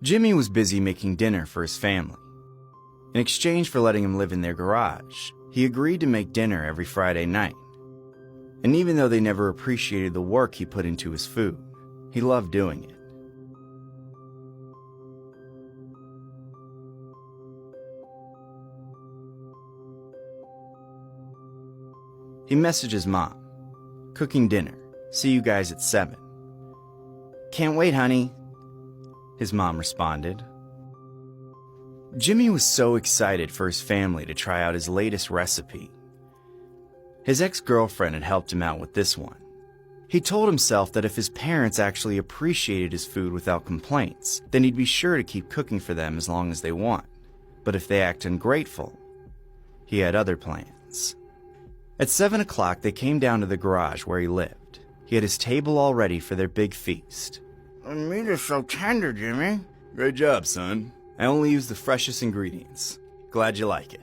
Jimmy was busy making dinner for his family. In exchange for letting him live in their garage, he agreed to make dinner every Friday night. And even though they never appreciated the work he put into his food, he loved doing it. He messages Mom, "Cooking dinner. See you guys at 7. "Can't wait, honey," his mom responded. Jimmy was so excited for his family to try out his latest recipe. His ex-girlfriend had helped him out with this one. He told himself that if his parents actually appreciated his food without complaints, then he'd be sure to keep cooking for them as long as they want. But if they act ungrateful, he had other plans. At 7 o'clock, they came down to the garage where he lived. He had his table all ready for their big feast. "The meat is so tender, Jimmy." Great job, son. "I only used the freshest ingredients. Glad you like it."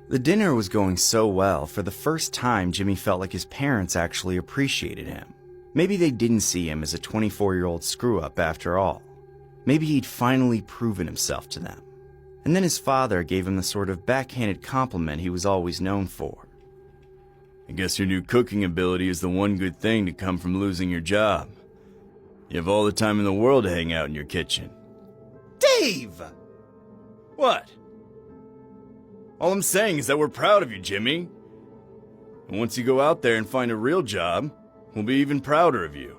The dinner was going so well, for the first time Jimmy felt like his parents actually appreciated him. Maybe they didn't see him as a 24-year-old screw-up after all. Maybe he'd finally proven himself to them. And then his father gave him the sort of backhanded compliment he was always known for. I guess your new cooking ability is the one good thing to come from losing your job. You have all the time in the world to hang out in your kitchen. Dave! What? All I'm saying is that we're proud of you, Jimmy. And once you go out there and find a real job, we'll be even prouder of you.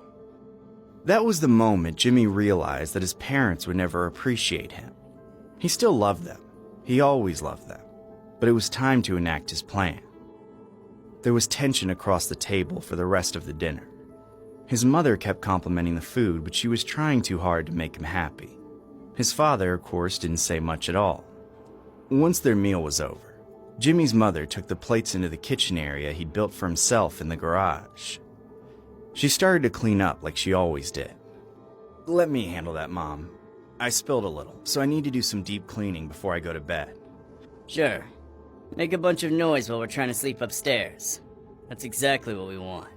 That was the moment Jimmy realized that his parents would never appreciate him. He still loved them. He always loved them. But it was time to enact his plan. There was tension across the table for the rest of the dinner. His mother kept complimenting the food, but she was trying too hard to make him happy. His father, of course, didn't say much at all. Once their meal was over, Jimmy's mother took the plates into the kitchen area he'd built for himself in the garage. She started to clean up like she always did. "Let me handle that, Mom. I spilled a little, so I need to do some deep cleaning before I go to bed." Sure. Make a bunch of noise while we're trying to sleep upstairs. That's exactly what we want.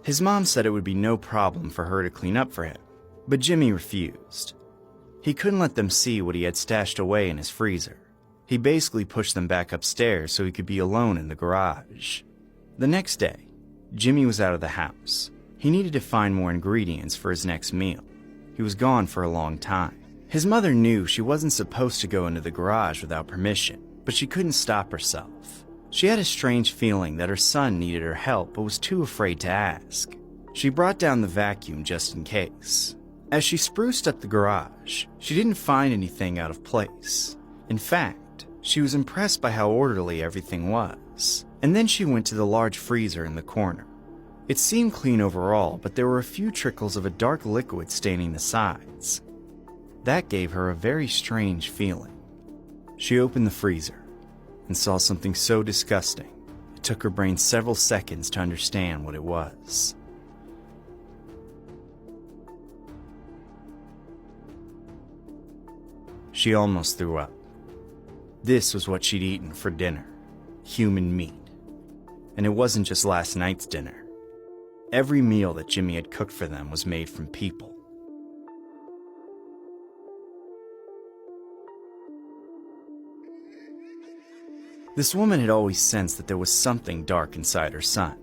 His mom said it would be no problem for her to clean up for him, but Jimmy refused. He couldn't let them see what he had stashed away in his freezer. He basically pushed them back upstairs so he could be alone in the garage. The next day, Jimmy was out of the house. He needed to find more ingredients for his next meal. He was gone for a long time. His mother knew she wasn't supposed to go into the garage without permission, but she couldn't stop herself. She had a strange feeling that her son needed her help but was too afraid to ask. She brought down the vacuum just in case. As she spruced up the garage, she didn't find anything out of place. In fact, she was impressed by how orderly everything was. And then she went to the large freezer in the corner. It seemed clean overall, but there were a few trickles of a dark liquid staining the sides. That gave her a very strange feeling. She opened the freezer and saw something so disgusting, it took her brain several seconds to understand what it was. She almost threw up. This was what she'd eaten for dinner: human meat. And it wasn't just last night's dinner. Every meal that Jimmy had cooked for them was made from people. This woman had always sensed that there was something dark inside her son.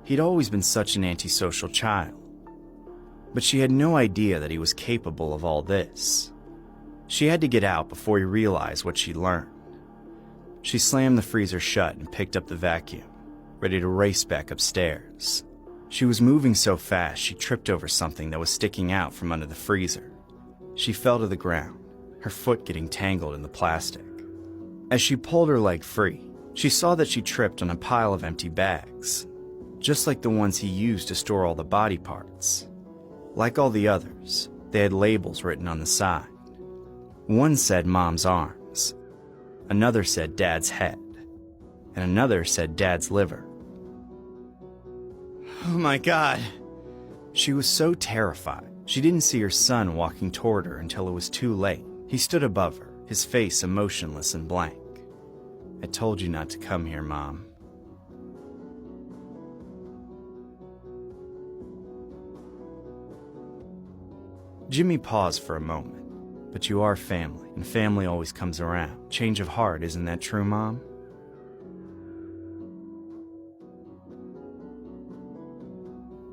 He'd always been such an antisocial child. But she had no idea that he was capable of all this. She had to get out before he realized what she'd learned. She slammed the freezer shut and picked up the vacuum, ready to race back upstairs. She was moving so fast she tripped over something that was sticking out from under the freezer. She fell to the ground, her foot getting tangled in the plastic. As she pulled her leg free, she saw that she tripped on a pile of empty bags, just like the ones he used to store all the body parts. Like all the others, they had labels written on the side. One said Mom's arms, another said Dad's head, and another said Dad's liver. Oh my God! She was so terrified, she didn't see her son walking toward her until it was too late. He stood above her, his face emotionless and blank. "I told you not to come here, Mom." Jimmy paused for a moment. But you are family, and family always comes around. Change of heart, isn't that true, Mom?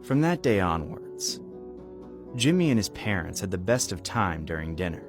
From that day onwards, Jimmy and his parents had the best of time during dinner.